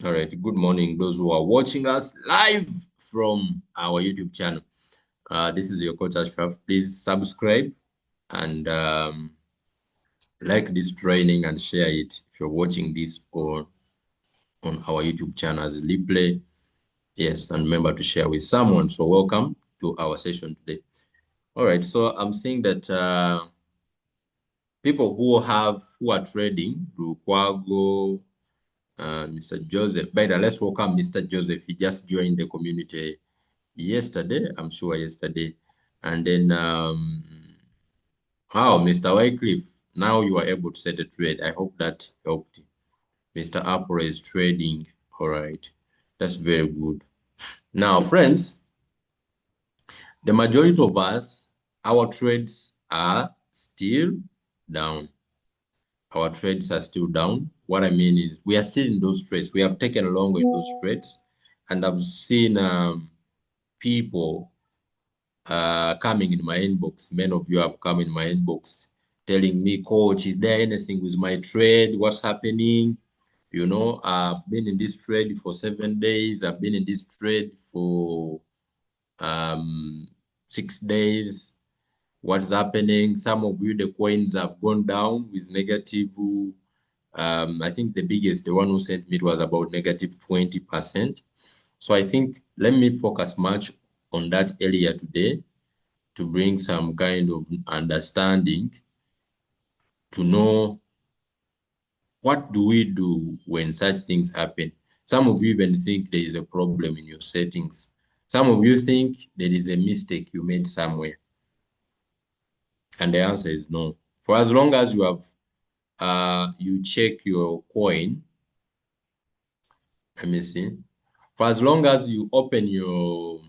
All right. Good morning, those who are watching us live from our YouTube channel. This is your coach Ashraf. Please subscribe and like this training and share it if you're watching this on our YouTube channel as a replay. Yes, and remember to share with someone. So welcome to our session today. All right. So I'm seeing that people who are trading, Royalq, Mr. Joseph. By the way, let's welcome Mr. Joseph. He just joined the community yesterday, I'm sure yesterday. And then, Mr. Wycliffe, now you are able to set a trade. I hope that helped. Mr. Apple is trading. All right. That's very good. Now, friends, the majority of us, our trades are still down. Our trades are still down. What I mean is we are still in those trades. We have taken long in those trades. And I've seen people coming in my inbox. Many of you have come in my inbox telling me, Coach, is there anything with my trade? What's happening? You know, I've been in this trade for 7 days. I've been in this trade for 6 days. What's happening? Some of you, the coins have gone down with negative. I think the biggest, the one who sent me, it was about negative 20%. So I think let me focus much on that earlier today to bring some kind of understanding to know what do we do when such things happen. Some of you even think there is a problem in your settings. Some of you think there is a mistake you made somewhere. And the answer is no. For as long as you have you check your coin, let me see. For as long as you open your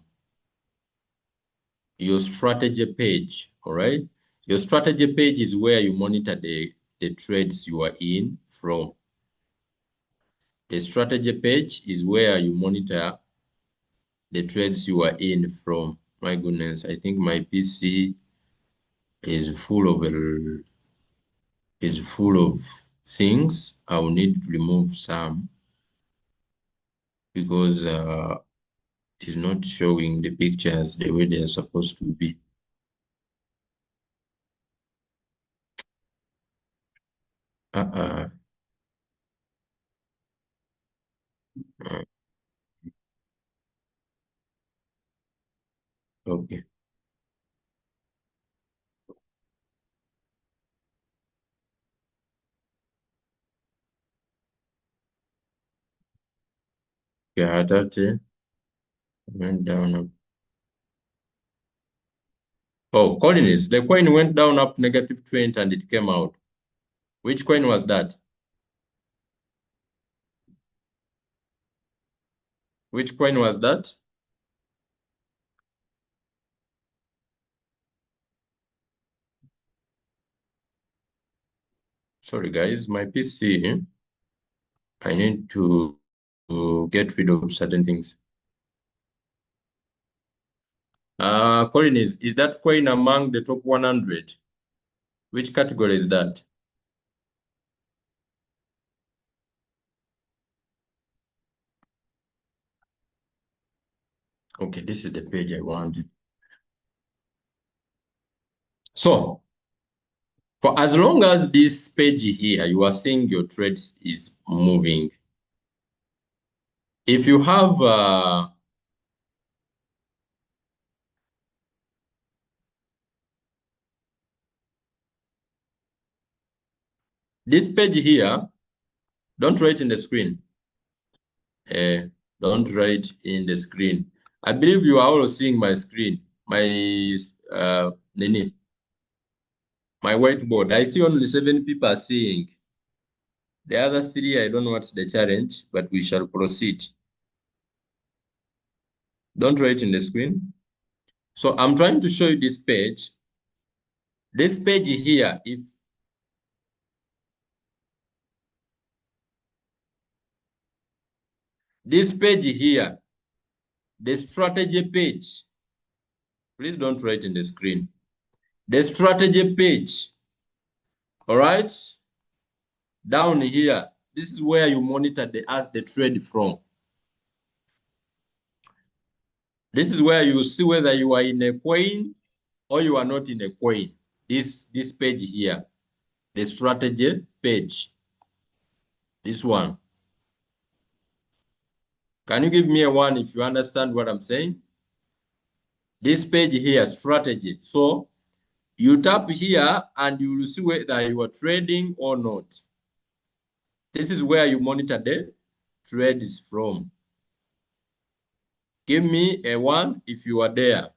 strategy page, all right? Your strategy page is where you monitor the trades you are in from. The strategy page is where you monitor the trades you are in from. My goodness, I think my PC is full of things. I will need to remove some because it is not showing the pictures the way they are supposed to be. Uh-uh. Okay. Yeah, that went down. Oh, Collins, the coin went down up negative 20 and it came out. Which coin was that? Which coin was that? Sorry, guys, my PC, I need to get rid of certain things. Collins, is that coin among the top 100? Which category is that? Okay, this is the page I wanted. So, for as long as this page here, you are seeing your trades is moving. If you have this page here, don't write in the screen. Don't write in the screen. I believe you are all seeing my screen, Nini, my whiteboard. I see only 7 people are seeing. The other 3, I don't know what's the challenge, but we shall proceed. Don't write in the screen. So I'm trying to show you this page. This page here, if this page here, the strategy page, please don't write in the screen. The strategy page, all right? Down here, This is where you monitor the trade from. This is where you see whether you are in a coin or you are not in a coin. This page here, the strategy page, this one. Can you give me a one if you understand what I'm saying? This page here, strategy. So you tap here and you will see whether you are trading or not. This is where you monitor the trades from. Give me a one if you are there,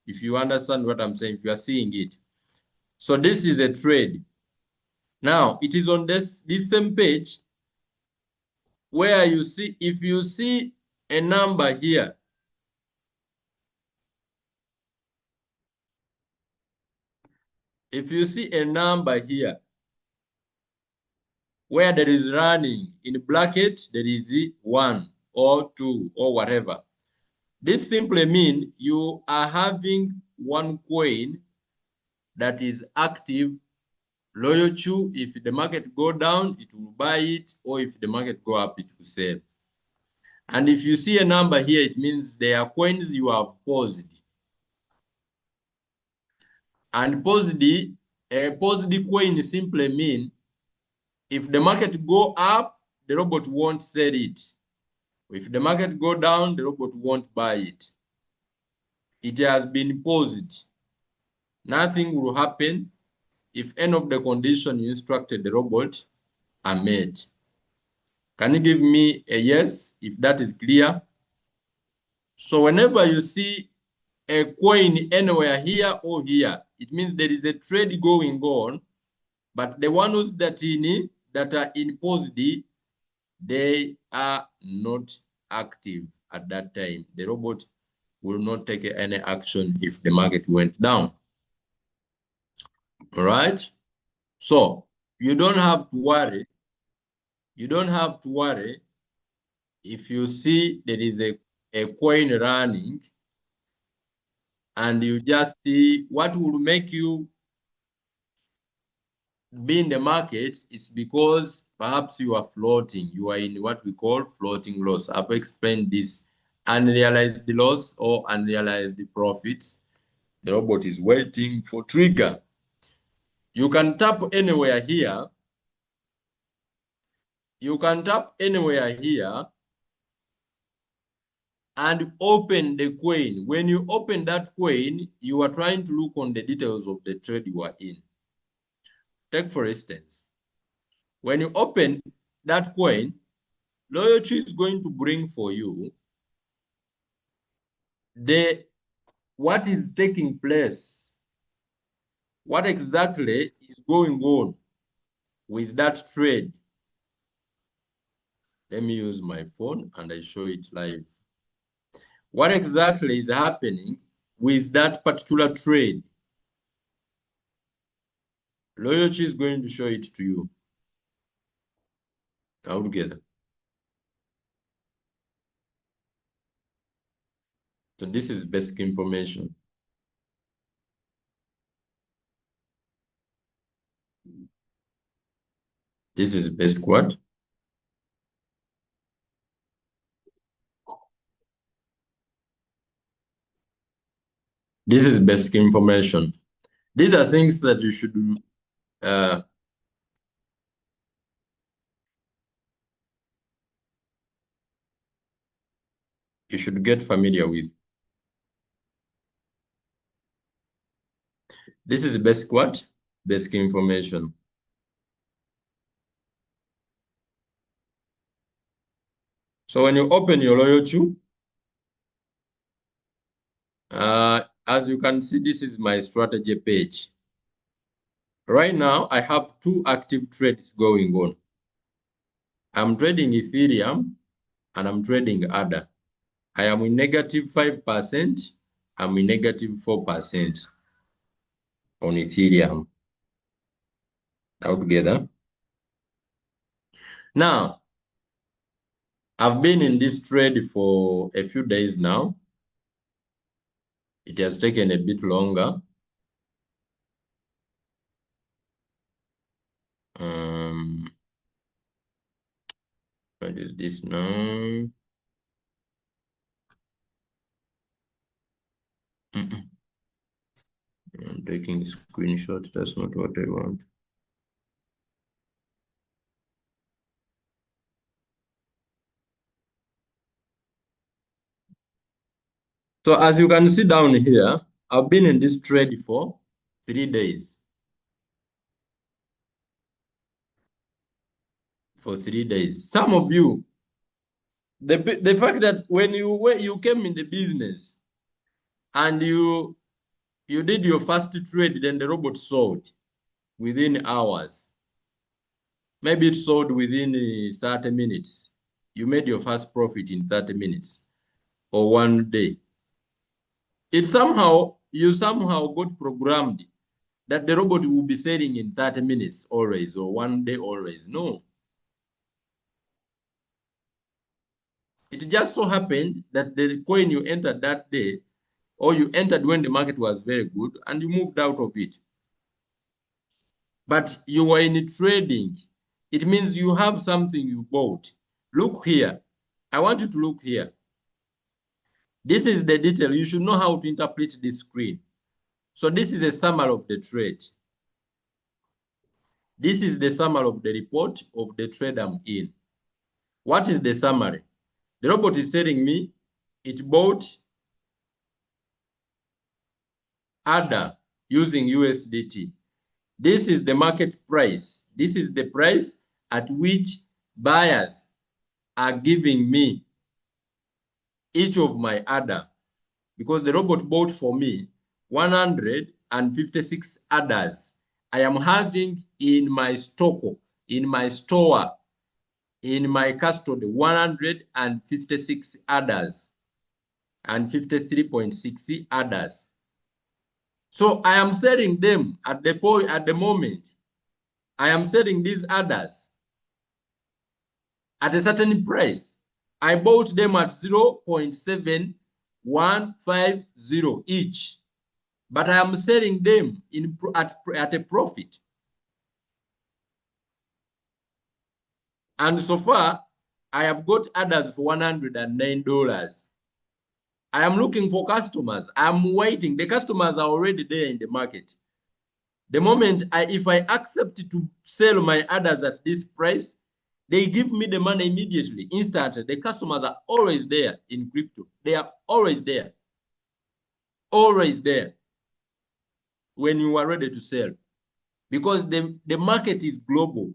if you understand what I'm saying, if you are seeing it. So this is a trade. Now, it is on this same page where you see, if you see a number here, if you see a number here, where there is running in bracket, there is 1 or 2 or whatever. This simply means you are having one coin that is active. Royalq, if the market go down, it will buy it, or if the market go up, it will sell. And if you see a number here, it means there are coins you have paused. And a paused coin simply mean if the market go up, the robot won't sell it. If the market go down, the robot won't buy it. It has been paused. Nothing will happen if any of the conditions you instructed the robot are met. Can you give me a yes if that is clear? So whenever you see a coin anywhere here or here, it means there is a trade going on, but the ones that are in paused, they are not active at that time. The robot will not take any action if the market went down. All right? So you don't have to worry. You don't have to worry if you see there is a coin running and you just see what will make you be in the market is because perhaps you are floating. You are in what we call floating loss. I've explained this. Unrealized loss or unrealized profits. The robot is waiting for trigger. You can tap anywhere here. You can tap anywhere here and open the coin. When you open that coin, you are trying to look on the details of the trade you are in. Take for instance, when you open that coin, Royalq is going to bring for you what is taking place, what exactly is going on with that trade. Let me use my phone and I show it live. What exactly is happening with that particular trade? Royalq is going to show it to you all together. So this is basic information. This is basic what? This is basic information. These are things that uh, you should get familiar with. This is basic what? Basic information. So when you open your Royalq, as you can see, this is my strategy page. Right now, I have 2 active trades going on. I'm trading Ethereum and I'm trading ADA. I am in negative 5%. I'm in negative 4% on Ethereum altogether. Now, I've been in this trade for a few days now. It has taken a bit longer. Um, What is this now? Mm-mm. I'm taking a screenshot. That's not what I want. So as you can see down here, I've been in this trade for 3 days. For 3 days. Some of you, the fact that when you came in the business and you did your first trade, then the robot sold within hours. Maybe it sold within 30 minutes. You made your first profit in 30 minutes or 1 day. You somehow got programmed that the robot will be selling in 30 minutes always or 1 day always. No. It just so happened that the coin you entered that day, or you entered when the market was very good and you moved out of it. But you were in trading. It means you have something you bought. Look here. I want you to look here. This is the detail. You should know how to interpret this screen. So this is a summary of the trade. This is the summary of the report of the trade I'm in. What is the summary? The robot is telling me it bought ADA using USDT. This is the market price. This is the price at which buyers are giving me each of my ADA, because the robot bought for me 156 ADAs. I am having in my stock, in my store, in my custody, 156 ADAs and 53.6 ADAs. So I am selling them at the moment. I am selling these ADAs at a certain price. I bought them at 0.7150 each, but I am selling them at a profit. And so far, I have got others for $109. I am looking for customers. I'm waiting. The customers are already there in the market. The moment if I accept to sell my others at this price, they give me the money immediately, instantly. The customers are always there in crypto. They are always there. Always there when you are ready to sell. Because the market is global.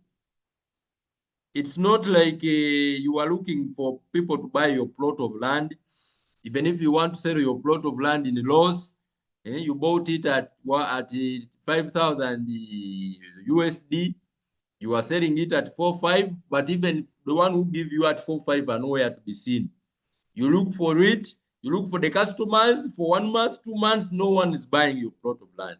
It's not like you are looking for people to buy your plot of land. Even if you want to sell your plot of land in loss, you bought it at 5,000 USD, you are selling it at 4.5, but even the one who give you at 4.5 are nowhere to be seen. You look for it, you look for the customers for 1 month, 2 months, no one is buying your plot of land.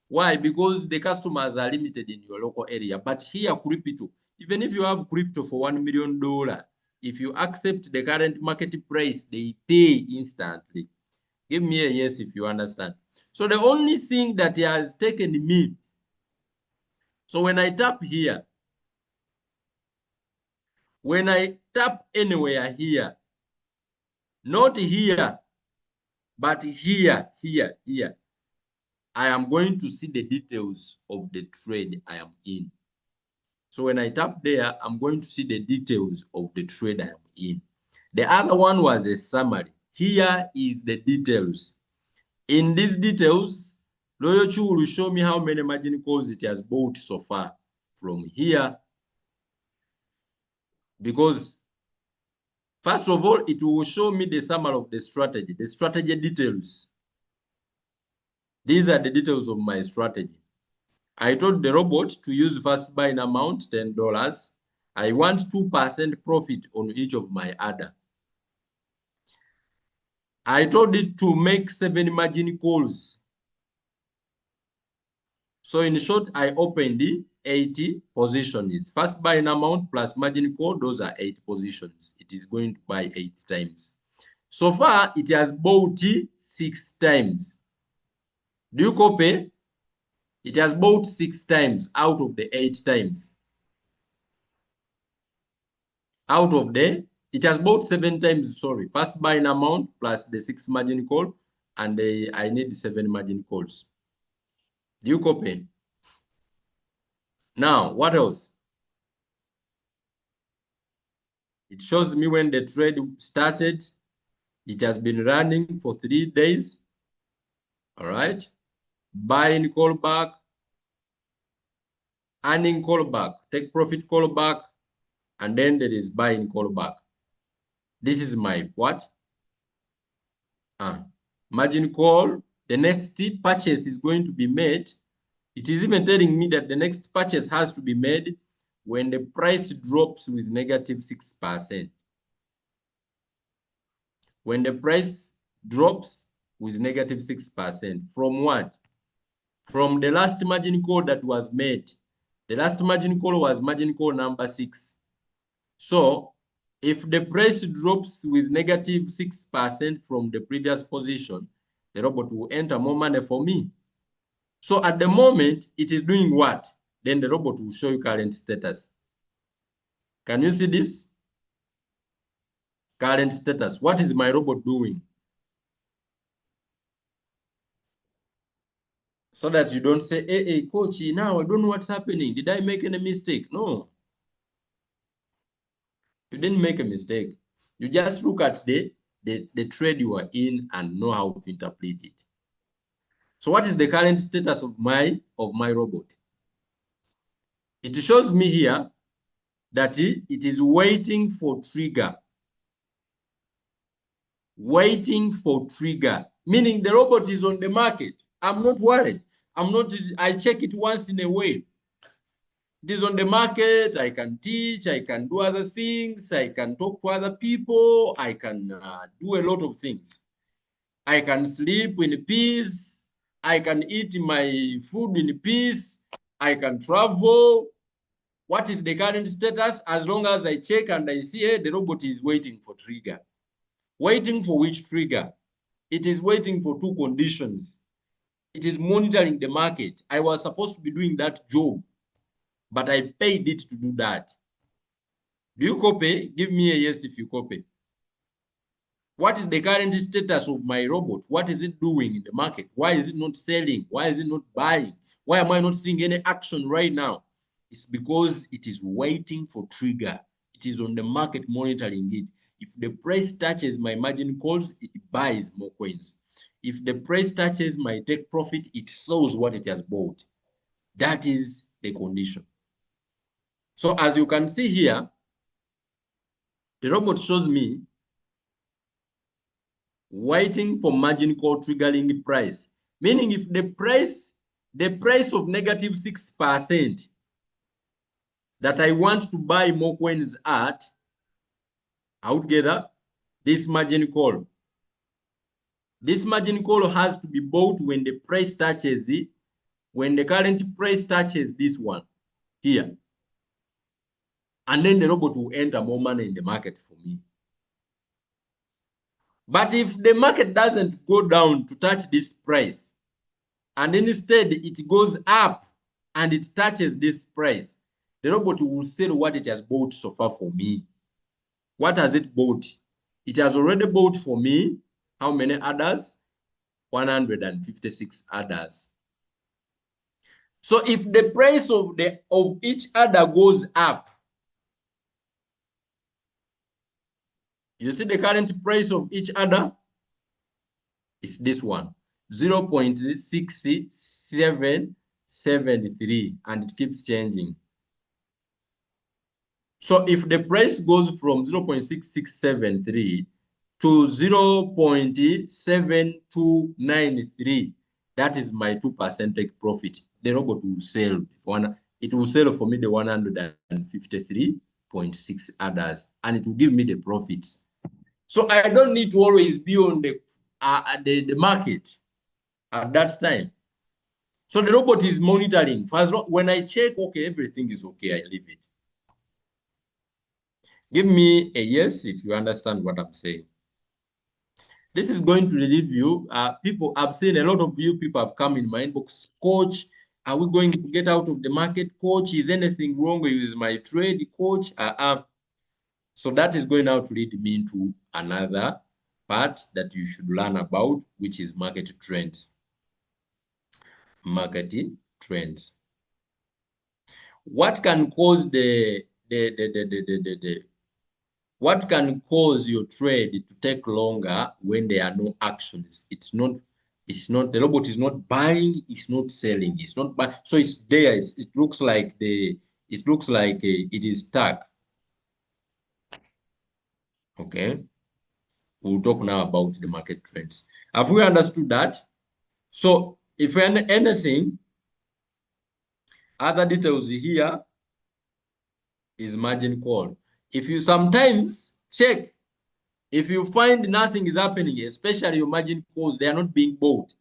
Why? Because the customers are limited in your local area. But here, crypto, even if you have crypto for $1 million, if you accept the current market price, they pay instantly. Give me a yes if you understand. So the only thing that has taken me, so when I tap here, when I tap anywhere here, not here, but here, I am going to see the details of the trade I am in. So when I tap there, I'm going to see the details of the trade I'm in. The other one was a summary. Here is the details. In these details, Royalq will show me how many margin calls it has bought so far from here. Because first of all, it will show me the summary of the strategy details. These are the details of my strategy. I told the robot to use first buying amount, $10. I want 2% profit on each of my order. I told it to make 7 margin calls. So in short, I opened the 80 positions. First buying amount plus margin call, those are 8 positions. It is going to buy 8 times. So far, it has bought 6 times. Do you copy? It has bought 6 times out of the 8 times. Out of it has bought 7 times, sorry. First buying amount plus the 6 margin call, and I need 7 margin calls. Do you copy? Now, what else? It shows me when the trade started. It has been running for 3 days. All right. Buying call back, earning call back, take profit call back, and then there is buying call back. This is my what? Margin call. The next purchase is going to be made. It is even telling me that the next purchase has to be made when the price drops with negative 6%. When the price drops with negative 6%. From what? From the last margin call that was made. The last margin call was margin call number 6. So if the price drops with negative 6% from the previous position, the robot will enter more money for me. So at the moment, it is doing what? Then the robot will show you current status. Can you see this? Current status. What is my robot doing? So that you don't say, hey, coach, now I don't know what's happening. Did I make any mistake? No. You didn't make a mistake. You just look at the trade you are in and know how to interpret it. So what is the current status of my robot? It shows me here that it is waiting for trigger. Waiting for trigger, meaning the robot is on the market. I'm not worried. I check it once in a while. It is on the market. I can teach, I can do other things, I can talk to other people, I can do a lot of things. I can sleep in peace, I can eat my food in peace, I can travel. What is the current status? As long as I check and I see, hey, the robot is waiting for trigger. Waiting for which trigger? It is waiting for 2 conditions. It is monitoring the market. I was supposed to be doing that job, but I paid it to do that. Do you copy? Give me a yes if you copy. What is the current status of my robot? What is it doing in the market? Why is it not selling? Why is it not buying? Why am I not seeing any action right now? It's because it is waiting for trigger. It is on the market monitoring it. If the price touches my margin calls, it buys more coins. If the price touches my take profit, it sells what it has bought. That is the condition. So as you can see here, the robot shows me waiting for margin call triggering price. Meaning if the price of negative 6% that I want to buy more coins at, altogether, this margin call. This margin call has to be bought when the price touches it, when the current price touches this one here. And then the robot will enter more money in the market for me. But if the market doesn't go down to touch this price, and instead it goes up and it touches this price, the robot will sell what it has bought so far for me. What has it bought? It has already bought for me how many others? 156 others. So if the price of each other goes up, you see the current price of each other is this one, 0.6773, and it keeps changing. So if the price goes from 0.6673 to 0.7293, that is my 2% take profit. The robot will sell. It will sell for me the 153.6 others, and it will give me the profits. So I don't need to always be on the market at that time. So the robot is monitoring. When I check, okay, everything is okay, I leave it. Give me a yes if you understand what I'm saying. This is going to relieve you. People, I've seen a lot of you people have come in my inbox. Coach, are we going to get out of the market? Coach, is anything wrong with my trade? Coach, So that is going now to lead me into another part that you should learn about, which is market trends. Market trends. What can cause what can cause your trade to take longer when there are no actions? It's not the robot is not buying, it's not selling, it's not buying. So it's there. It looks like it is stuck. Okay. We'll talk now about the market trends. Have we understood that? So if anything, other details here is margin call. If you sometimes check, if you find nothing is happening, especially your margin calls, they are not being bought.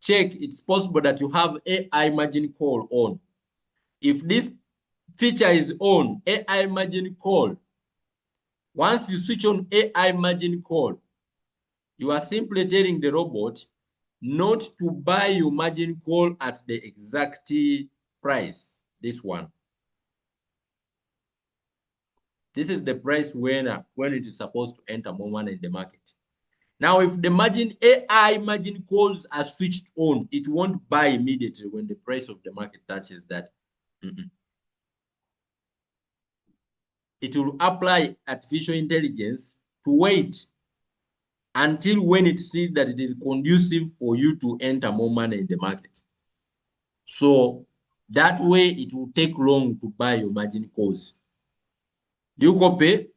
Check, it's possible that you have AI margin call on. If this feature is on, AI margin call, once you switch on AI margin call, you are simply telling the robot not to buy your margin call at the exact price. This one. This is the price when it is supposed to enter more money in the market. Now, if the AI margin calls are switched on, it won't buy immediately when the price of the market touches that. It will apply artificial intelligence to wait until when it sees that it is conducive for you to enter more money in the market. So that way it will take long to buy your margin calls. Do you copy?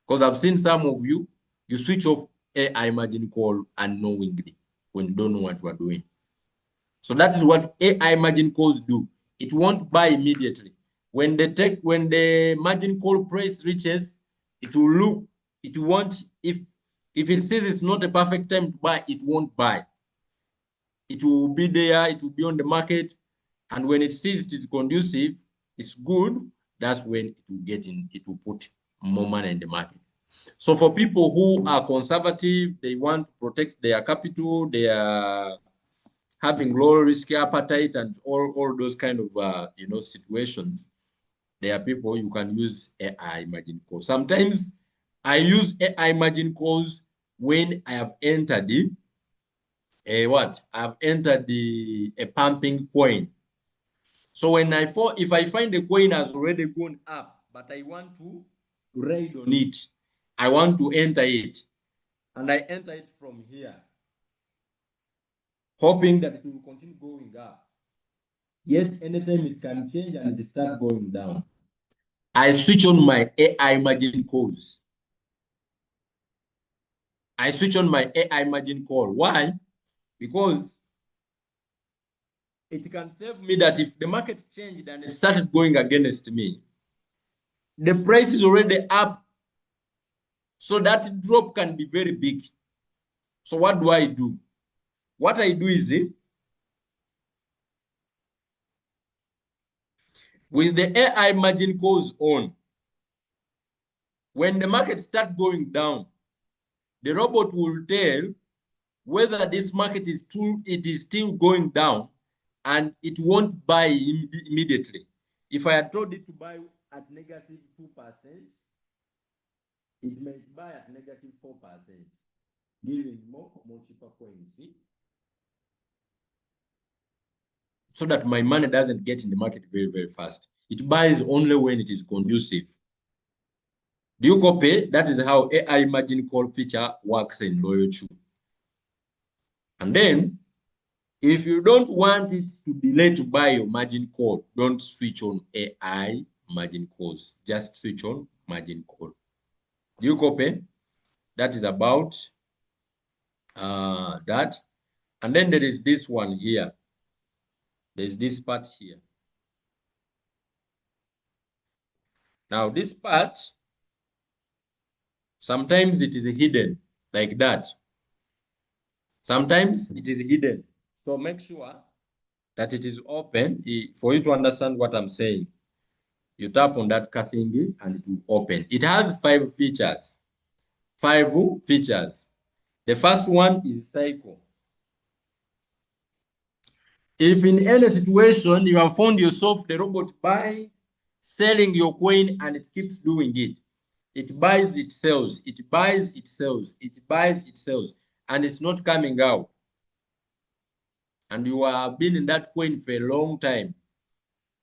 Because I've seen some of you, you switch off AI margin call unknowingly when you don't know what you are doing. So that is what AI margin calls do. It won't buy immediately. When the margin call price reaches, it will look, it won't, if it says it's not a perfect time to buy, it won't buy. It will be there, it will be on the market, and when it sees it is conducive, it's good, that's when it will get in, it will put more money in the market. So for people who are conservative, they want to protect their capital, they are having low risk appetite and all those kind of situations, there are people you can use AI margin calls. Sometimes I use AI margin calls when I have entered a pumping coin. So when if I find the coin has already gone up, but I want to ride on it, I want to enter it, and I enter it from here, hoping that it will continue going up. Yes, anytime it can change and it start going down. I switch on my AI margin calls. I switch on my AI margin call. Why? Because it can save me that if the market changed and it started going against me, the price is already up. So that drop can be very big. So what do I do? What I do is with the AI margin calls on, when the market starts going down, the robot will tell whether this market is still going down, and it won't buy immediately. If I had told it to buy at negative 2%, it may buy at negative 4%, giving more cheaper coins. See? So that my money doesn't get in the market very, very fast. It buys only when it is conducive. Do you copy? That is how AI margin call feature works in Royalq. And then, if you don't want it to delay to buy your margin call, don't switch on AI margin calls. Just switch on margin call. Do you copy? That is about that. And then there is this one here. There's this part here. Now, this part, sometimes it is hidden like that. Sometimes it is hidden. So make sure that it is open for you to understand what I'm saying. You tap on that thingy and it will open. It has 5 features. 5 features. The first one is cycle. If in any situation you have found yourself the robot buying, selling your coin, and it keeps doing it, It buys, it sells, it buys, it sells, it buys, it sells, and it's not coming out. And you have been in that coin for a long time.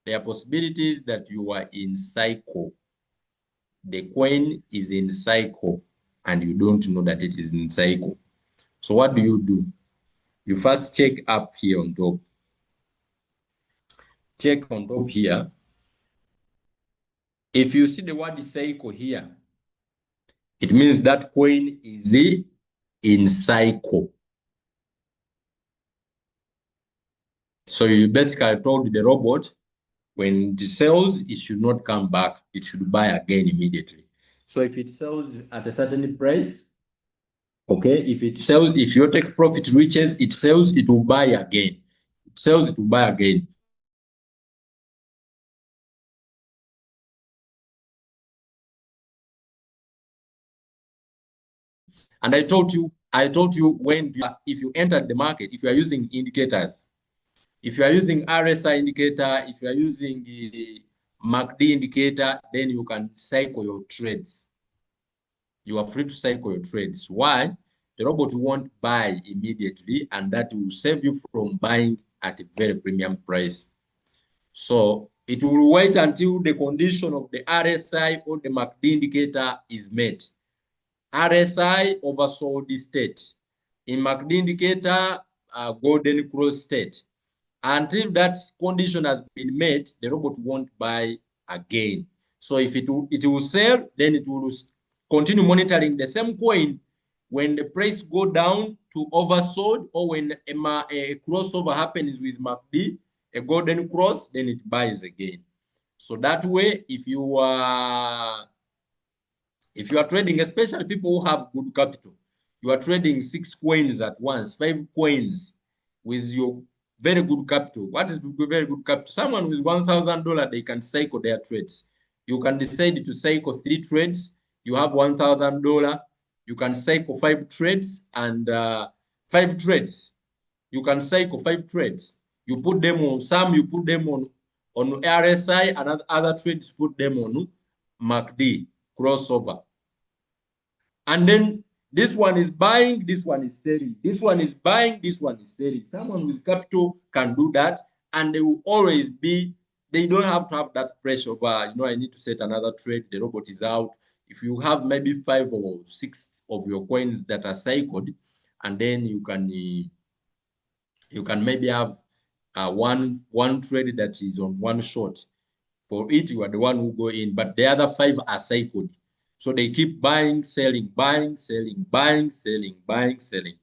There are possibilities that you are in cycle. The coin is in cycle and you don't know that it is in cycle. So what do? You first check up here on top. Check on top here. If you see the word cycle here, it means that coin is in cycle. So you basically told the robot when it sells, it should not come back. It should buy again immediately. So if it sells at a certain price, okay, if it sells, if your take profit reaches, it sells, it will buy again. It sells, it will buy again. And I told you when if you entered the market, if you are using indicators, if you are using RSI indicator, if you are using the MACD indicator, then you can cycle your trades. You are free to cycle your trades. Why? The robot won't buy immediately, and that will save you from buying at a very premium price. So it will wait until the condition of the RSI or the MACD indicator is met. RSI oversold state. In MACD indicator, golden cross state. Until that condition has been met, the robot won't buy again. So if it will sell, then it will continue monitoring the same coin. When the price go down to oversold, or when a crossover happens with MACD, a golden cross, then it buys again. So that way, if you are trading, especially people who have good capital, you are trading 6 coins at once, 5 coins with your very good capital. What is very good capital? Someone with $1,000, they can cycle their trades. You can decide to cycle 3 trades. You have $1,000. You can cycle 5 trades and 5 trades. You can cycle 5 trades. You put them on some. You put them on RSI, and other trades put them on MACD crossover. And then this one is buying, this one is selling. This one is buying, this one is selling. Someone with capital can do that, and they will always be, they don't have to have that pressure of, I need to set another trade, the robot is out. If you have maybe 5 or 6 of your coins that are cycled, and then you can maybe have one trade that is on one short. For it, you are the one who go in, but the other 5 are cycled. So they keep buying, selling, buying, selling, buying, selling, buying, selling.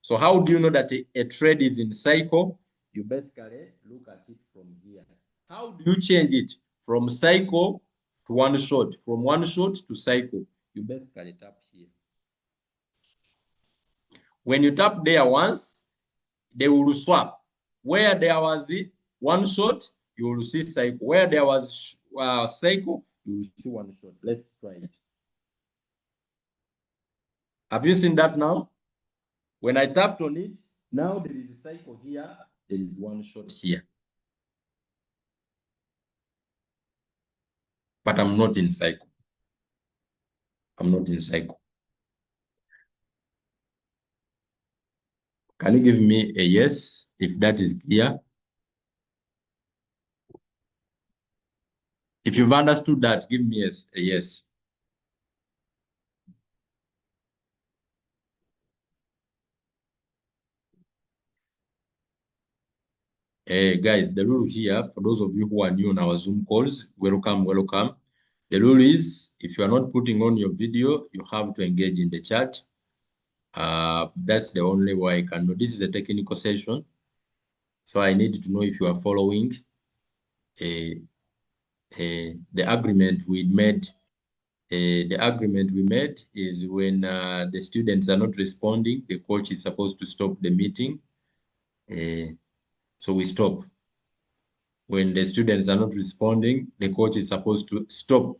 So how do you know that a trade is in cycle? You basically look at it from here. How do you change it from cycle to one short, from one short to cycle? You basically tap here. When you tap there once, they will swap. Where there was one shot, you will see cycle. Where there was cycle, you will see one shot. Let's try it. Have you seen that now? When I tapped on it, now there is a cycle here, there is one shot here. But I'm not in cycle. I'm not in cycle. Can you give me a yes if that is clear? If you've understood that, give me a yes. Guys, the rule here, for those of you who are new on our Zoom calls, welcome, welcome. The rule is, if you are not putting on your video, you have to engage in the chat. That's the only way I can know. This is a technical session, so I need to know if you are following the agreement we made. The agreement we made is when the students are not responding, the coach is supposed to stop the meeting. So we stop. When the students are not responding, the coach is supposed to stop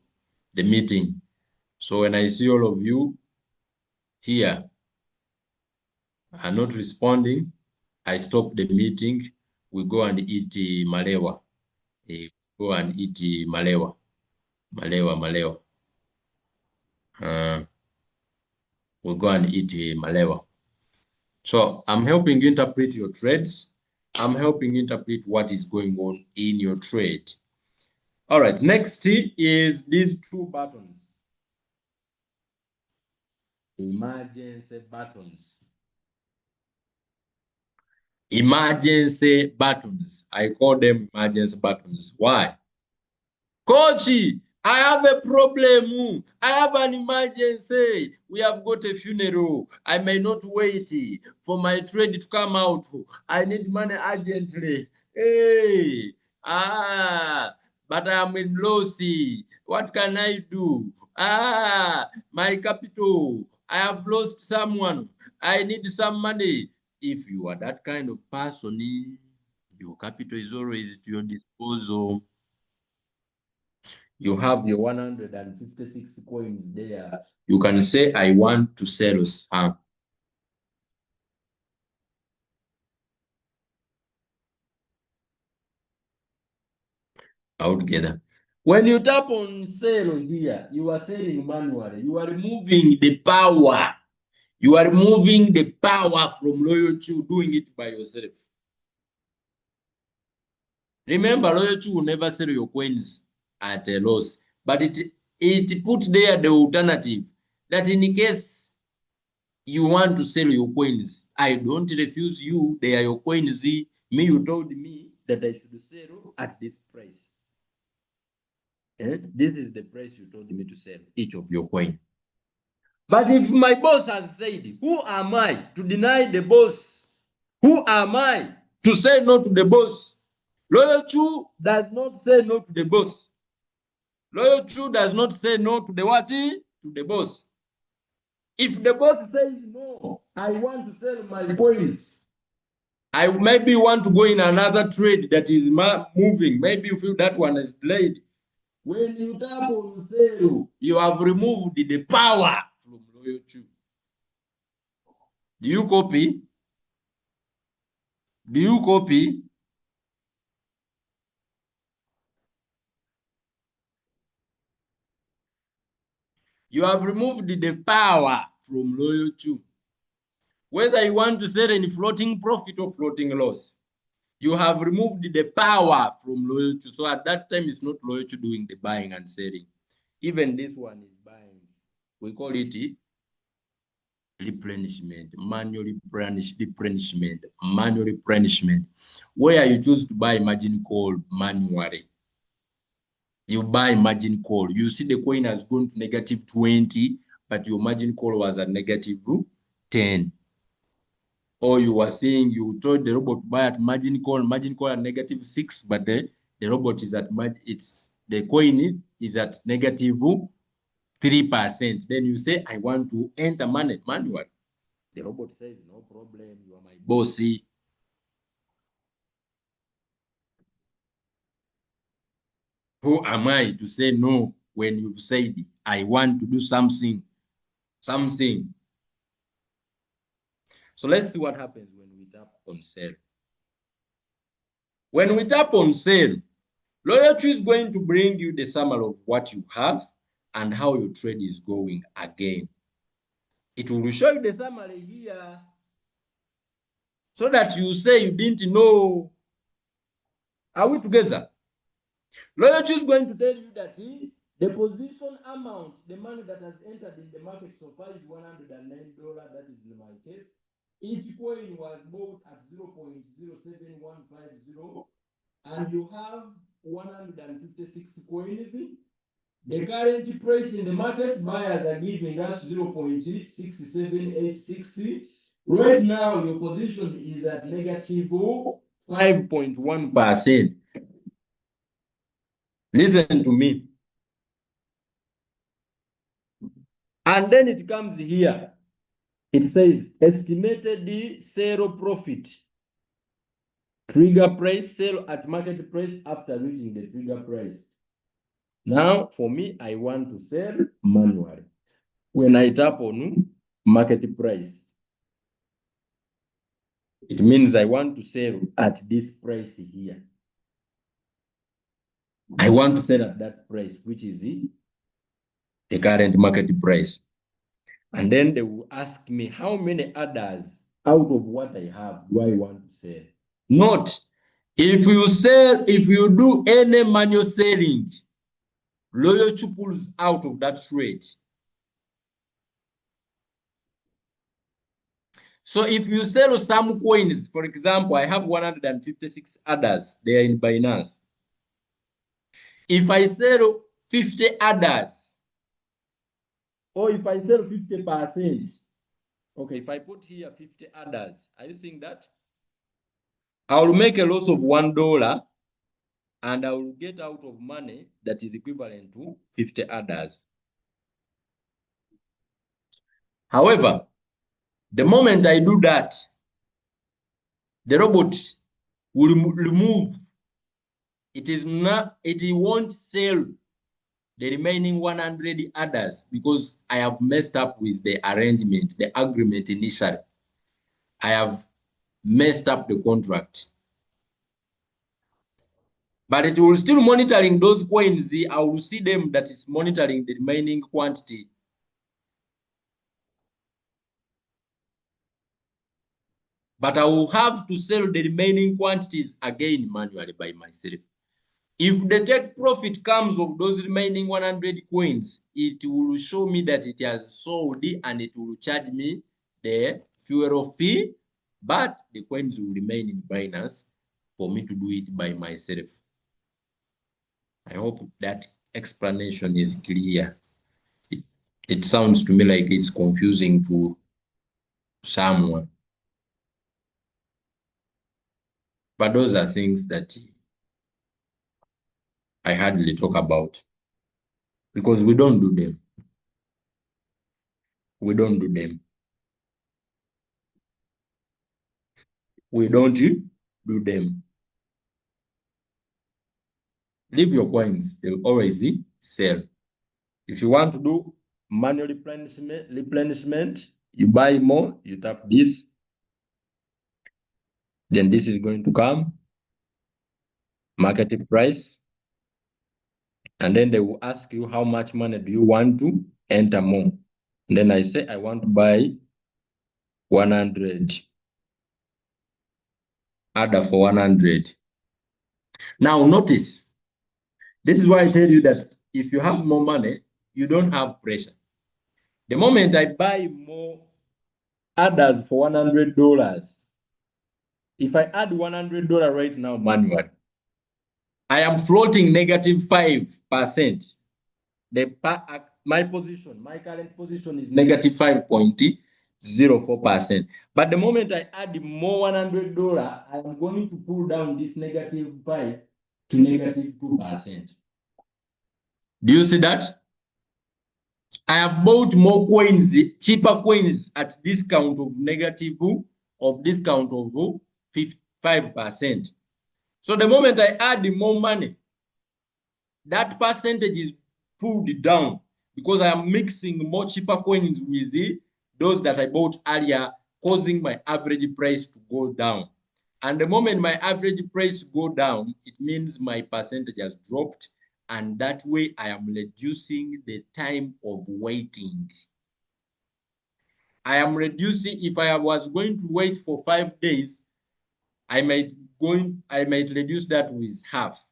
the meeting. So when I see all of you here are not responding, I stop the meeting. We go and eat malewa. Go and eat malewa. Malewa. we'll go and eat malewa. So I'm helping you interpret your trades. I'm helping you interpret what is going on in your trade. All right, next is these two buttons. Emergency buttons. Emergency buttons. I call them emergency buttons. Why? Coach, I have a problem. I have an emergency. We have got a funeral. I may not wait for my trade to come out. I need money urgently. Hey, but I'm in loss. What can I do? My capital. I have lost someone. I need some money. If you are that kind of person, your capital is always at your disposal. You have your 156 coins there. You can say, I want to sell some. Altogether. When you tap on sell here, you are selling manually. You are removing the power. You are removing the power from Royalq, doing it by yourself. Remember, Royalq will never sell your coins at a loss, but it put there the alternative that in case you want to sell your coins, I don't refuse you. They are your coins. Me, you told me that I should sell at this price. This is the price you told me to sell each of your coin. But if my boss has said, who am I to deny the boss? Who am I to say no to the boss? Royalq does not say no to the boss. Royalq does not say no to the what? To the boss. If the boss says no, I want to sell my coins. I maybe want to go in another trade that is moving. Maybe you feel that one is delayed. When you tap on sale, you have removed the power from Royalq. Do you copy? Do you copy? You have removed the power from Royalq. Whether you want to sell any floating profit or floating loss, you have removed the power from Royalq. So at that time, it's not Royalq doing the buying and selling. Even this one is buying. We call it replenishment, manual replenishment, manual replenishment, where you choose to buy margin call manually. You buy margin call. You see the coin has gone to negative 20, but your margin call was at negative 10. Or you were saying you told the robot to buy at margin call at negative 6, but the robot is at the coin is at negative 3%. Then you say, I want to enter money manual. The robot says, no problem, you are my bossy. Who am I to say no when you've said, I want to do something? Something. So let's see what happens when we tap on sell. When we tap on sell, Royalq is going to bring you the summary of what you have and how your trade is going again. It will show you the summary here so that you say you didn't know. Are we together? Royalq is going to tell you that the position amount, the money that has entered in the market so far is $109. That is in my case. Each coin was bought at 0.07150, and you have 156 coins. The current price in the market, buyers are giving us 0.6786. Right now, your position is at negative 5.1%. Listen to me. And then it comes here. It says estimated sale profit. Trigger price, sell at market price after reaching the trigger price. Now, for me, I want to sell manually. When I tap on market price, it means I want to sell at this price here. I want to sell at that price, which is the current market price. And then they will ask me how many others out of what I have do I want to sell. Not if you do any manual selling, Royalq pulls out of that trade. So if you sell some coins, for example, I have 156 others, they are in Binance. If I sell 50 others, or if I sell 50%, okay, if I put here 50 others, are you seeing that? I will make a loss of $1 and I will get out of money that is equivalent to 50 others. However, the moment I do that, the robot will remove. It won't sell the remaining 100 others because I have messed up with the arrangement, the agreement initially. I have messed up the contract. But it will still monitoring those coins. I will see them that is monitoring the remaining quantity. But I will have to sell the remaining quantities again manually by myself. If the take profit comes of those remaining 100 coins, it will show me that it has sold and it will charge me the fuel fee, but the coins will remain in Binance for me to do it by myself. I hope that explanation is clear. It sounds to me like it's confusing to someone. But those are things that I hardly talk about because we don't do them. We don't do them. We don't do them. Leave your coins, they'll always sell. If you want to do manual replenishment, you buy more, you tap this, then this is going to come, market price, and then they will ask you how much money do you want to enter more. And then I say I want to buy 100, order for 100. Now notice, this is why I tell you that if you have more money, you don't have pressure. The moment I buy more orders for $100, if I add $100 right now manually, I am floating negative 5%. My current position is negative 5.04%. But the moment I add more $100, I am going to pull down this negative 5 to negative 2%. Do you see that? I have bought more coins, cheaper coins at discount of 5%. So the moment I add more money, that percentage is pulled down because I am mixing more cheaper coins with those that I bought earlier, causing my average price to go down. And the moment my average price go down, it means my percentage has dropped. And that way I am reducing the time of waiting. I am reducing, if I was going to wait for 5 days, I might reduce that with half.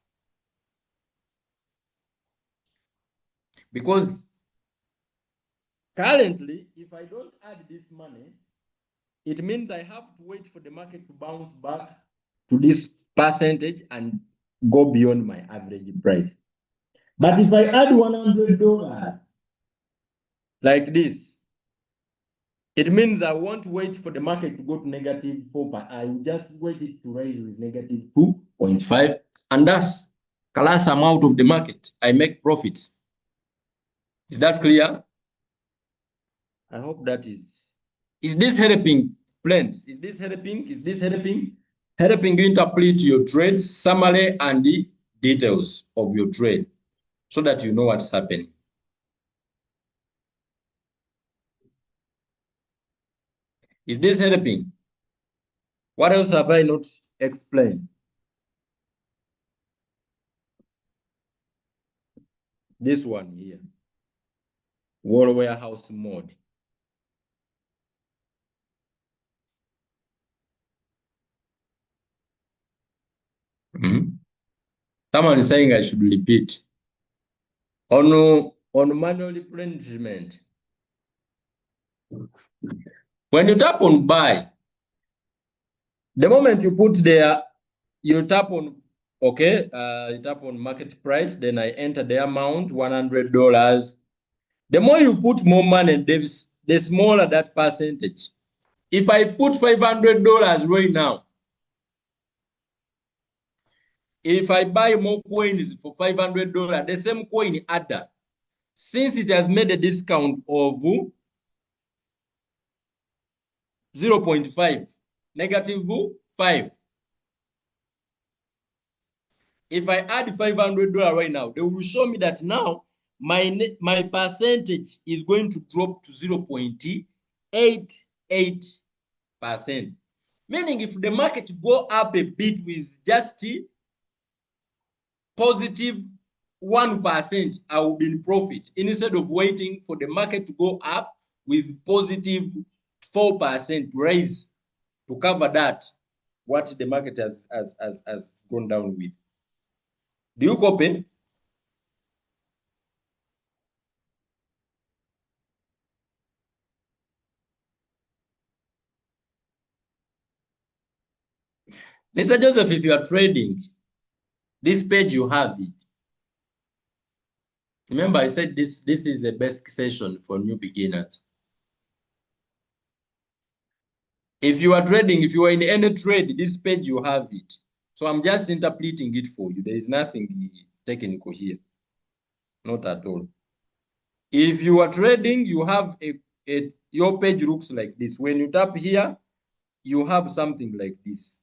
Because currently, if I don't add this money, it means I have to wait for the market to bounce back to this percentage and go beyond my average price. But if I add $100 like this, it means I won't wait for the market to go to negative 4. I will just wait it to rise with negative 2.5. And that's class I'm out of the market. I make profits. Is that clear? I hope that is. Is this helping, friends? Is this helping? Is this helping? Helping you interpret your trade summary and the details of your trade so that you know what's happening. Is this helping? What else have I not explained? This one here. Wall warehouse mode. Someone is saying I should repeat. On manual replenishment, when you tap on buy, the moment you put there, you tap on, okay, you tap on market price, then I enter the amount, $100. The more you put more money, the smaller that percentage. If I put $500 right now, if I buy more coins for $500, the same coin adder, since it has made a discount of 0.5, -5. If I add $500 right now, they will show me that now my percentage is going to drop to 0.88%. Meaning if the market go up a bit with just positive 1%, I will be in profit instead of waiting for the market to go up with positive 4% raise to cover that, what the market has gone down with. Do you copy? Mr. Joseph, if you are trading, this page you have it. Remember, I said this is a best session for new beginners. If you are trading, if you are in any trade, this page you have it. So I'm just interpreting it for you. There is nothing technical here. Not at all. If you are trading, you have your page looks like this. When you tap here, you have something like this.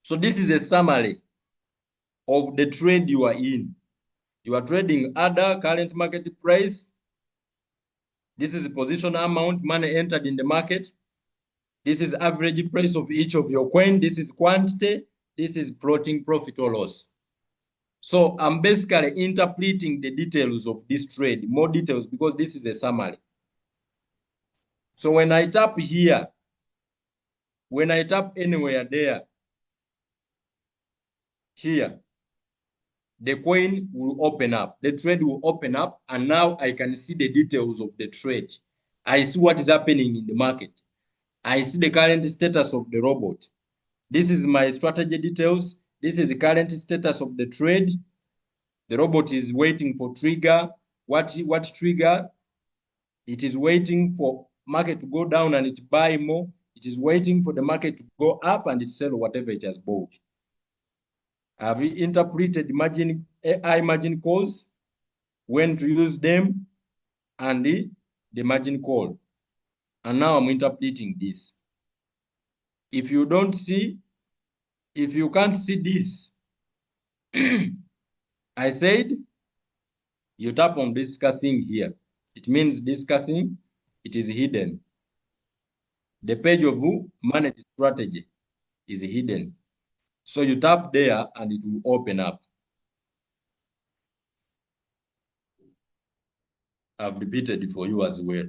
So this is a summary of the trade you are in. You are trading other current market price. This is the position amount, money entered in the market. This is average price of each of your coin. This is quantity. This is floating profit or loss. So I'm basically interpreting the details of this trade, more details, because this is a summary. So when I tap here, when I tap anywhere there, here, the coin will open up. The trade will open up, and now I can see the details of the trade. I see what is happening in the market. I see the current status of the robot. This is my strategy details. This is the current status of the trade. The robot is waiting for trigger. What trigger? It is waiting for market to go down and it buy more. It is waiting for the market to go up and it sell whatever it has bought. I've interpreted AI margin calls, when to use them, and the margin call. And now I'm interpreting this. If you don't see, if you can't see this, I said, you tap on this thing here. It means this thing, it is hidden. The page of manage strategy is hidden. So you tap there and it will open up. I've repeated it for you as well.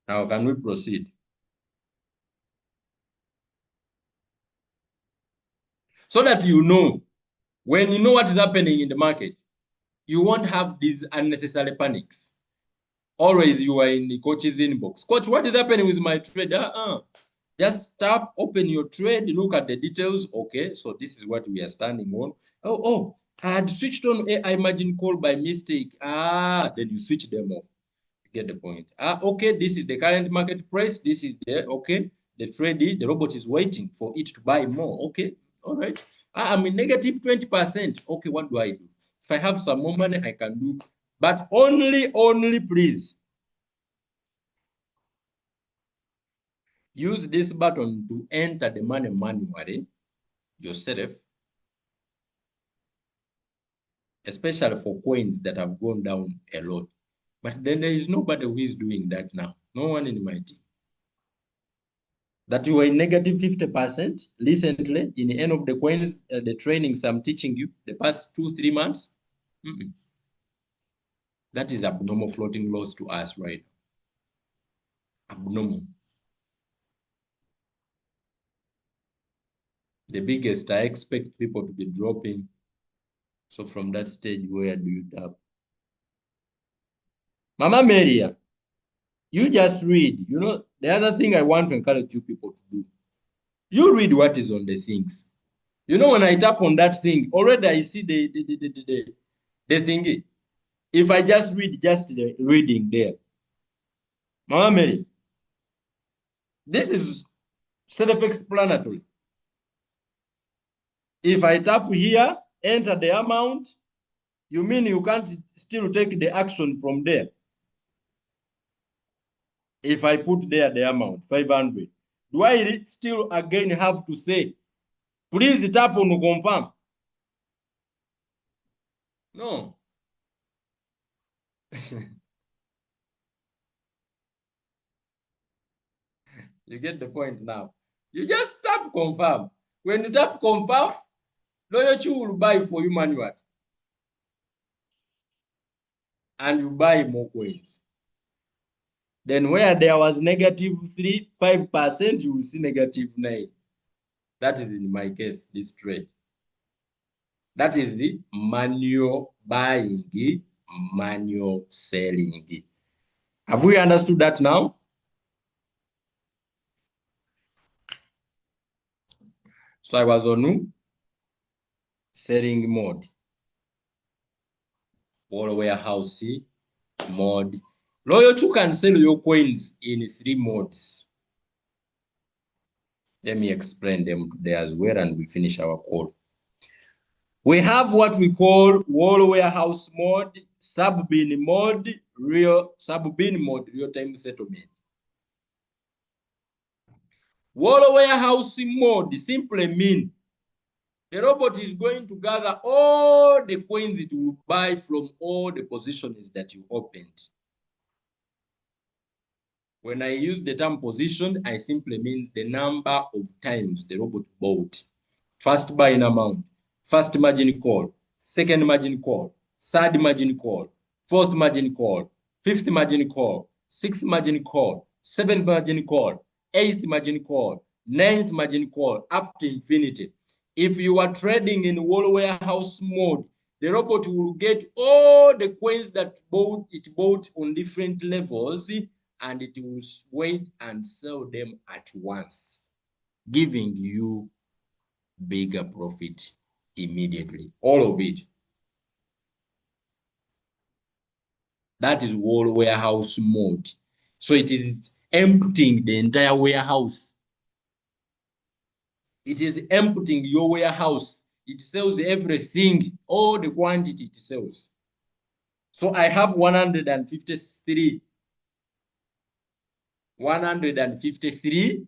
Now, can we proceed? So that you know, when you know what is happening in the market, you won't have these unnecessary panics. Always you are in the coach's inbox. Coach, what is happening with my trade? Just tap, open your trade, look at the details. Okay, so this is what we are standing on. Oh, I had switched on AI margin call by mistake. Then you switch them off. You get the point. Okay, this is the current market price. This is the, okay, the trade, the robot is waiting for it to buy more. Okay, all right. I'm in negative 20%. Okay, what do I do? If I have some more money, I can do, but only please use this button to enter the money manually yourself, especially for coins that have gone down a lot. But then there is nobody who is doing that now. No one in my team. That you were in negative 50% recently in any of the coins, the trainings I'm teaching you the past 2-3 months. Mm-mm. That is abnormal floating loss to us right now. Abnormal. The biggest, I expect people to be dropping. So from that stage, where do you tap? Mama Maria, you just read. You know, the other thing I want to encourage you people to do, you read what is on the things. You know, when I tap on that thing, already I see the thingy. If I just read just the reading there, Mama Mary, this is self-explanatory. If I tap here, enter the amount, you mean you can't still take the action from there? If I put there the amount, 500, do I still again have to say, please tap on confirm? No. You get the point now. You just tap confirm. When you tap confirm, Royalq will buy for you manually. And you buy more coins. Then where there was -3, 5%, you will see -9. That is in my case, this trade. That is the manual buying, manual selling. Have we understood that now? So I was on selling mode, or warehouse mode. Royalq can sell your coins in 3 modes. Let me explain them today as well, and we finish our call. We have what we call wall warehouse mode, sub-bin mode, real-time settlement. Wall warehouse mode simply means the robot is going to gather all the coins it will buy from all the positions that you opened. When I use the term position, I simply means the number of times the robot bought. First buying amount, first margin call, second margin call, third margin call, fourth margin call, fifth margin call, sixth margin call, seventh margin call, eighth margin call, ninth margin call, up to infinity. If you are trading in wall warehouse mode, the robot will get all the coins that it bought on different levels, and it will wait and sell them at once, giving you bigger profit immediately. All of it. That is whole warehouse mode. So it is emptying the entire warehouse. It is emptying your warehouse. It sells everything, all the quantity it sells. So I have 153. 153.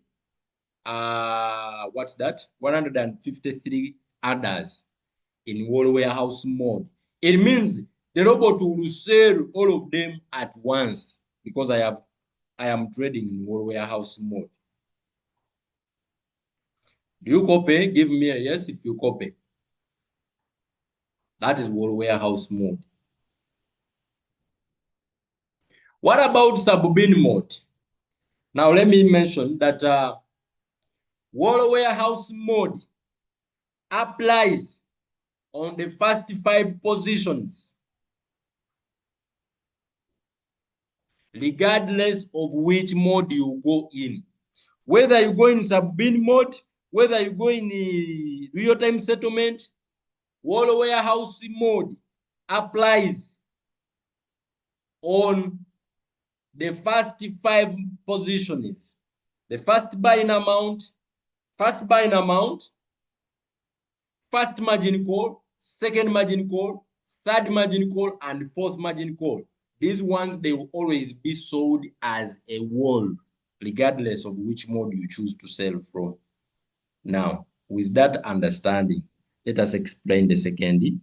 What's that? 153 others in whole warehouse mode. It means the robot will sell all of them at once because I am trading in whole warehouse mode. Do you copy? Give me a yes if you copy. That is whole warehouse mode. What about sub-bin mode? Now let me mention that whole warehouse mode applies on the first 5 positions, regardless of which mode you go in. Whether you go in sub-bin mode, whether you go in real-time settlement, wall warehouse mode applies on the first 5 positions. The first buying amount, first margin call, second margin call, third margin call, and fourth margin call. These ones, they will always be sold as a wall, regardless of which mode you choose to sell from. Now, with that understanding, let us explain the second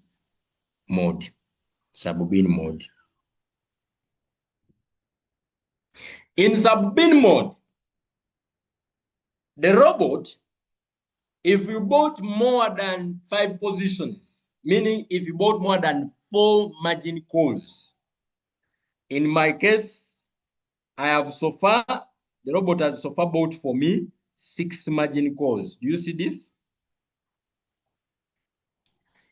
mode, sub-bin mode. In sub-bin mode, the robot, if you bought more than 5 positions, meaning if you bought more than 4 margin calls. In my case, I have so far, the robot has so far bought for me 6 margin calls. Do you see this?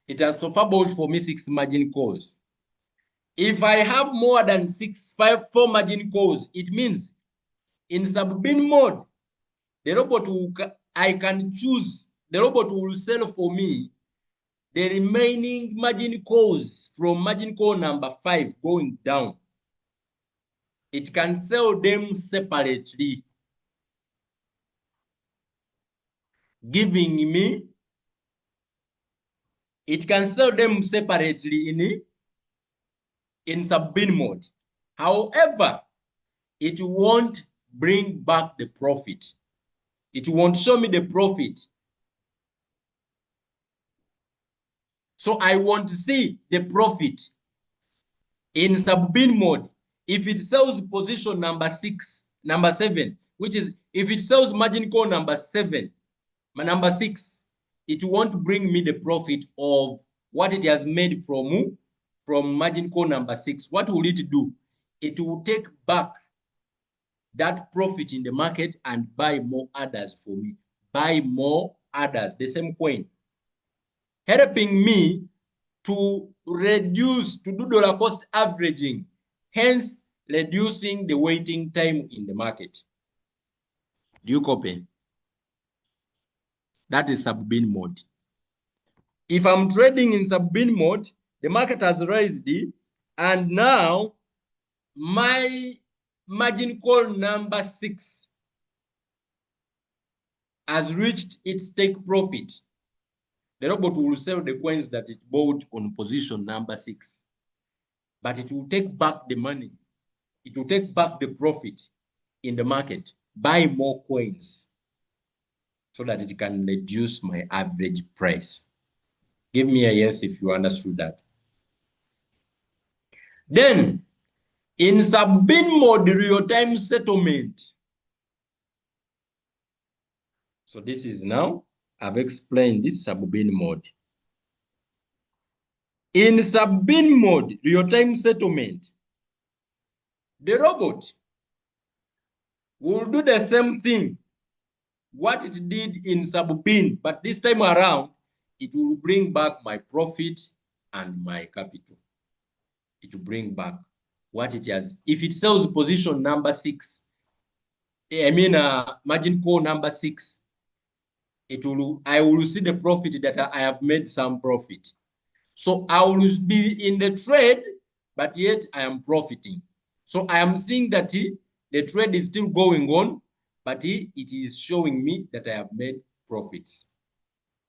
It has so far bought for me 6 margin calls. If I have more than 4 margin calls, it means in sub-bin mode, the robot will, I can choose, the robot will sell for me the remaining margin calls from margin call number 5 going down. It can sell them separately, giving me, it can sell them separately in sub-bin mode. However, it won't bring back the profit. It won't show me the profit. So I want to see the profit in sub-bin mode. If it sells position number 7, which is if it sells margin call number number 6, it won't bring me the profit of what it has made from margin call number 6. What will it do? It will take back that profit in the market and buy more others for me. Buy more others, the same coin, helping me to reduce, to do dollar cost averaging, hence reducing the waiting time in the market. Do you copy? That is sub-bin mode. If I'm trading in sub-bin mode, the market has raised, and now my margin call number 6 has reached its take profit. The robot will sell the coins that it bought on position number 6, but it will take back the money. It will take back the profit in the market, buy more coins so that it can reduce my average price. Give me a yes if you understood that. Then, in sub-bin mode, real-time settlement. So this is now, I've explained this sub-bin mode. In sub-bin mode, real-time settlement, the robot will do the same thing, what it did in sub-bin, but this time around, it will bring back my profit and my capital. It will bring back what it has. If it sells position number 6, margin call number 6, I will see the profit that I have made some profit. So I will be in the trade, but yet I am profiting. So I am seeing that the trade is still going on, but it is showing me that I have made profits.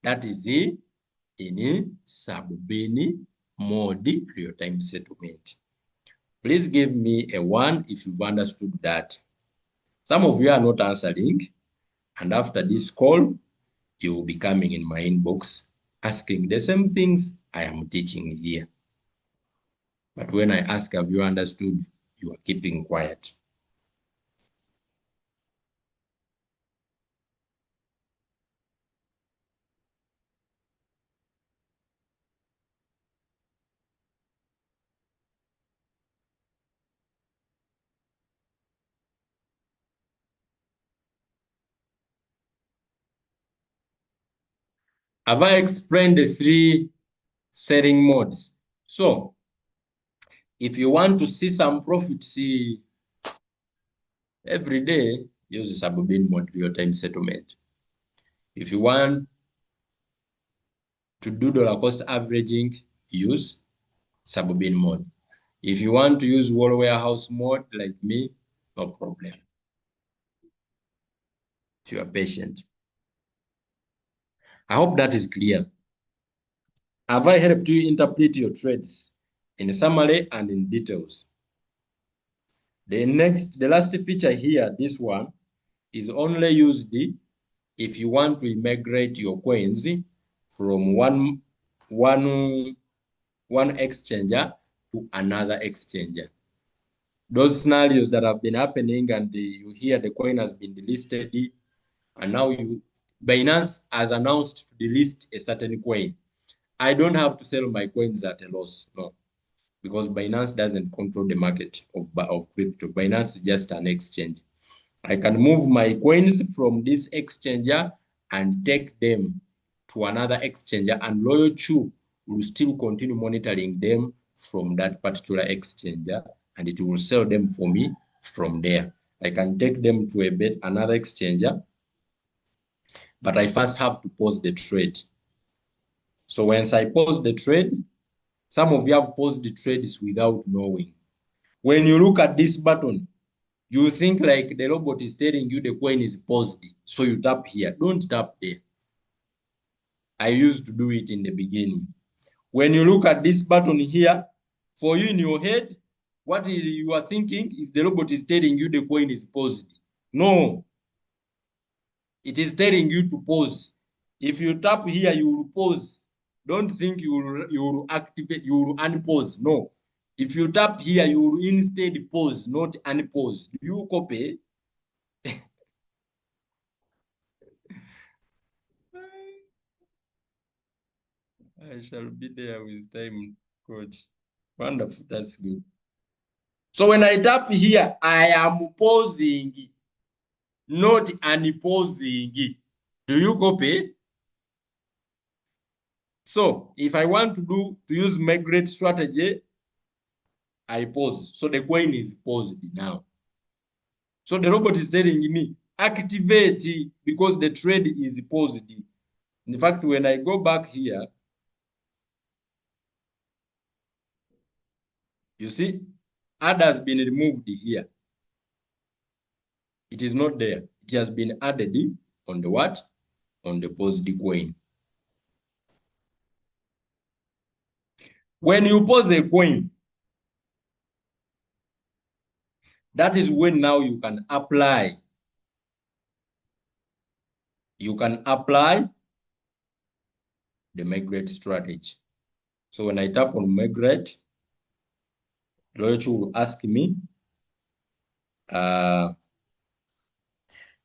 That is in sub-bin mode real-time settlement. Please give me a 1 if you've understood that. Some of you are not answering, and after this call, you will be coming in my inbox asking the same things I am teaching here. But when I ask, have you understood, you are keeping quiet. Have I explained the 3 selling modes? So, if you want to see some profits every day, use the sub-bin mode real-time settlement. If you want to do dollar cost averaging, use sub-bin mode. If you want to use wall warehouse mode like me, no problem. If you are patient. I hope that is clear. Have I helped you interpret your trades in summary and in details? The last feature here, this one, is only used if you want to migrate your coins from one exchanger to another exchanger. Those scenarios that have been happening and you hear the coin has been delisted and now Binance has announced to delist a certain coin. I don't have to sell my coins at a loss, no. because Binance doesn't control the market of crypto. Binance is just an exchange. I can move my coins from this exchanger and take them to another exchanger, and Royalq will still continue monitoring them from that particular exchanger, and it will sell them for me from there. I can take them to another exchanger, but I first have to pause the trade. So once I pause the trade, some of you have paused the trades without knowing. When you look at this button, you think like the robot is telling you the coin is paused. So you tap here. Don't tap there. I used to do it in the beginning. When you look at this button here, for you in your head, what you are thinking is the robot is telling you the coin is paused. No, it is telling you to pause. If you tap here, you will pause. Don't think you will activate, you will unpause. No. If you tap here, you will instead pause, not unpause. Do you copy? I shall be there with time, coach. Wonderful. That's good. So when I tap here, I am pausing, not unpausing. Do you copy? So if I want to use migrate strategy, I pause. So the coin is paused now. So the robot is telling me, activate because the trade is paused. In fact, when I go back here, you see, add has been removed here. It is not there. It has been added on the what? On the paused coin. When you pause a coin, that is when now you can apply. You can apply the migrate strategy. So when I tap on migrate, Royalq will ask me,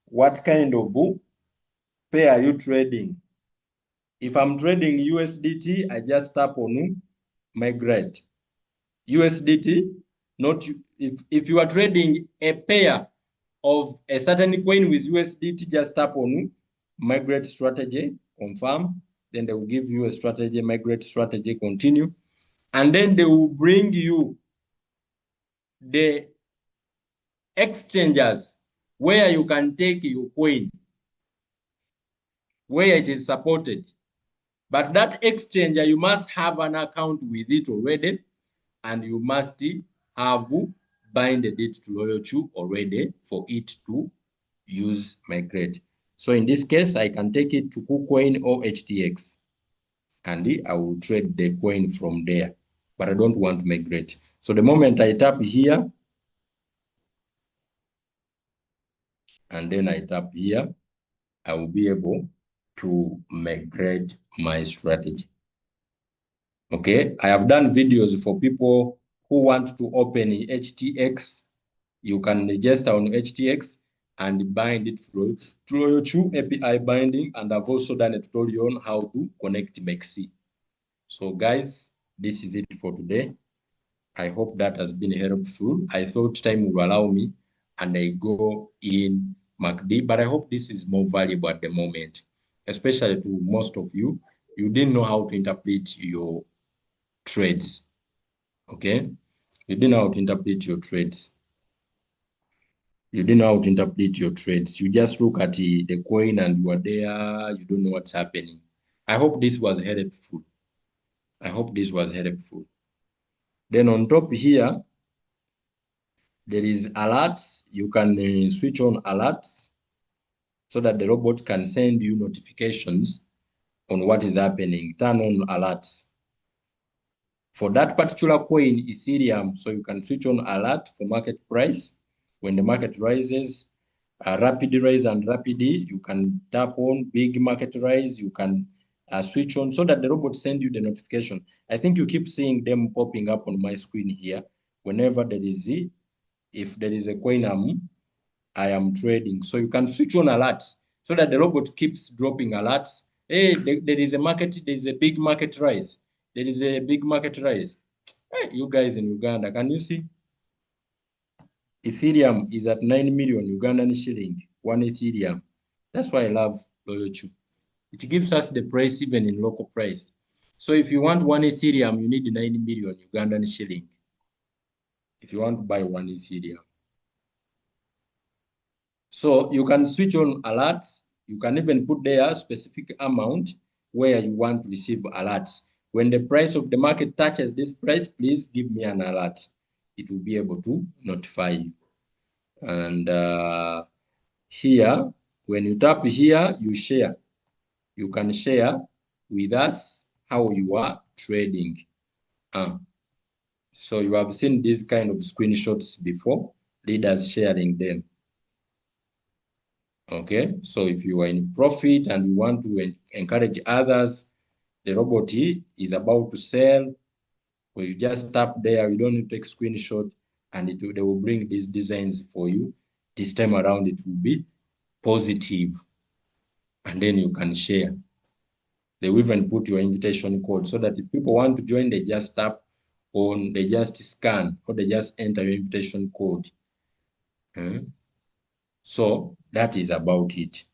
what kind of pair are you trading? If I'm trading USDT, I just tap on migrate. USDT, not if you are trading a pair of a certain coin with USDT, just tap on migrate strategy, confirm. Then they will give you a strategy, migrate strategy, continue. And then they will bring you the exchanges where you can take your coin, where it is supported. But that exchanger, you must have an account with it already, and you must have binded it to Royalq already for it to use migrate. So in this case, I can take it to KuCoin or HTX, and I will trade the coin from there. But I don't want to migrate. So the moment I tap here, and then I tap here, I will be able to migrate my strategy. Okay, I have done videos for people who want to open HTX. You can register on HTX and bind it through Royalq API binding, and I've also done a tutorial on how to connect MEXC. So guys, this is it for today. I hope that has been helpful. I thought time would allow me and I go in MACD, but I hope this is more valuable at the moment, especially to most of you. You didn't know how to interpret your trades, okay? You didn't know how to interpret your trades. You didn't know how to interpret your trades. You just look at the coin and you are there. You don't know what's happening. I hope this was helpful. I hope this was helpful. Then on top here, there is alerts. You can switch on alerts so that the robot can send you notifications on what is happening. Turn on alerts. For that particular coin, Ethereum, so you can switch on alert for market price. When the market rises, rapid rise and rapid D, you can tap on big market rise. You can switch on so that the robot send you the notification. I think you keep seeing them popping up on my screen here. Whenever there is if there is a coin I am trading. So you can switch on alerts so that the robot keeps dropping alerts. Hey, there is a market, there is a big market rise. There is a big market rise. Hey, you guys in Uganda, can you see? Ethereum is at 9 million Ugandan shilling, one Ethereum. That's why I love Royalq. It gives us the price even in local price. So if you want one Ethereum, you need 9 million Ugandan shilling. If you want to buy one Ethereum. So you can switch on alerts. You can even put there a specific amount where you want to receive alerts. When the price of the market touches this price, please give me an alert. It will be able to notify you. And here, when you tap here, you share. You can share with us how you are trading. So you have seen these kind of screenshots before, leaders sharing them. Okay, so if you are in profit and you want to encourage others, the robot is about to sell, where you just tap there, you don't need to take screenshot, and they will bring these designs for you. This time around, it will be positive, and then you can share. They will even put your invitation code so that if people want to join, they just tap on, they just scan, or they just enter your invitation code. So that is about it.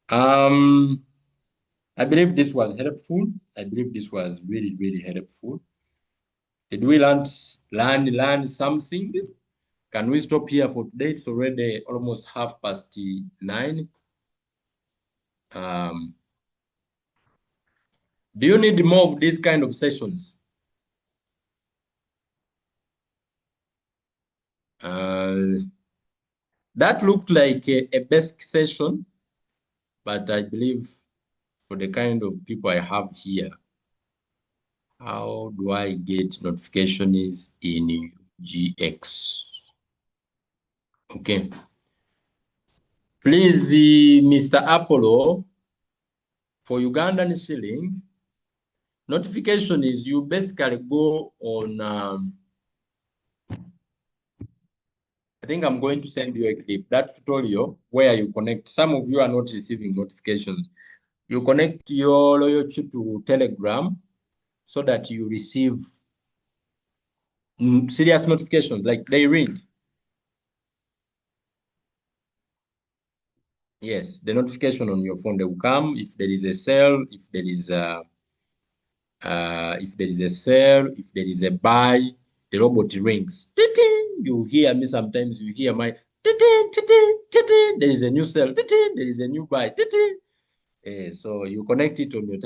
I believe this was helpful. I believe this was really, really helpful. Did we learn something? Can we stop here for today? It's already almost 9:30. Um, do you need more of these kind of sessions? That looked like a basic session, but I believe for the kind of people I have here, how do I get notifications in GX? Okay. Please, Mr. Apollo, for Ugandan shilling, notification is you basically go on, I think I'm going to send you a clip, that tutorial where you connect. Some of you are not receiving notifications. You connect your Royalq to Telegram so that you receive serious notifications, like they ring. Yes, the notification on your phone, they will come if there is a sale, if there is a sale, if there is a buy, the robot rings. You hear me sometimes, you hear my there is a new sale, there is a new buy. So you connect it on your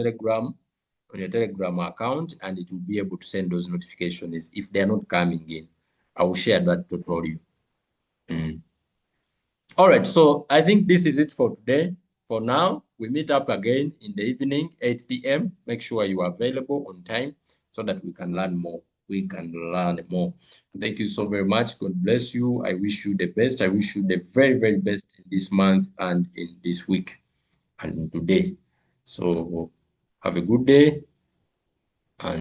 Telegram account, and it will be able to send those notifications if they are not coming in. I will share that tutorial. Mm. All right, so I think this is it for today. For now, we meet up again in the evening, 8 p.m. Make sure you are available on time so that we can learn more. We can learn more. Thank you so very much. God bless you. I wish you the best. I wish you the very, very best in this month and in this week and today. So have a good day.